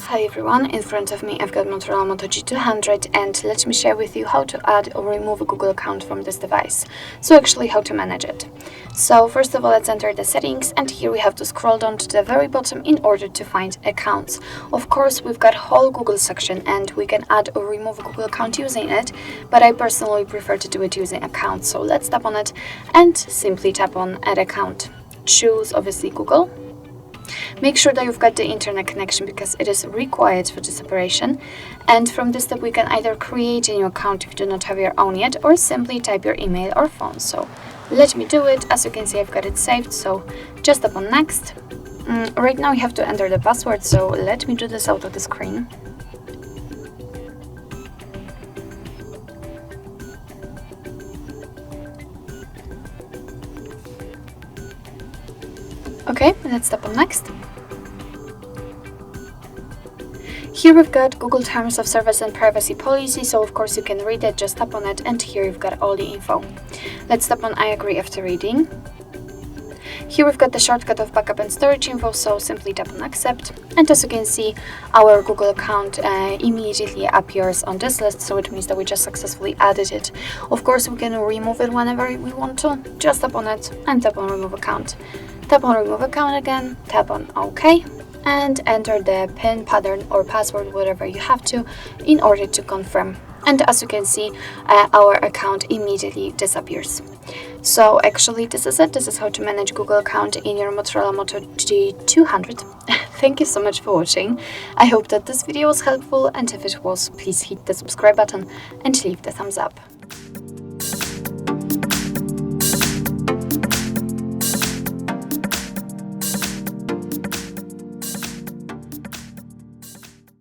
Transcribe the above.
Hi everyone, in front of me I've got MOTOROLA Moto G200 and let me share with you how to add or remove a Google account from this device. So actually how to manage it. So first of all, let's enter the settings, and here we have to scroll down to the very bottom in order to find accounts. Of course, we've got whole Google section and we can add or remove a Google account using it, but I personally prefer to do it using accounts. So let's tap on it and simply tap on add account. Choose obviously Google. Make sure that you've got the internet connection because it is required for this operation. And from this step, we can either create a new account if you do not have your own yet, or simply type your email or phone. So let me do it. As you can see, I've got it saved. So just tap on next. Right now you have to enter the password. So let me do this out of the screen. Okay, let's tap on next. Here we've got Google Terms of Service and Privacy Policy, so of course you can read it, just tap on it, and here you've got all the info. Let's tap on I agree after reading. Here we've got the shortcut of backup and storage info, so simply tap on accept. And as you can see, our Google account immediately appears on this list, so it means that we just successfully added it. Of course, we can remove it whenever we want to. Just tap on it and tap on remove account. Tap on remove account again, tap on OK, and enter the PIN, pattern or password, whatever you have to, in order to confirm. And as you can see, our account immediately disappears. So actually this is it. This is how to manage Google account in your MOTOROLA Moto G200. Thank you so much for watching. I hope that this video was helpful, and if it was, please hit the subscribe button and leave the thumbs up.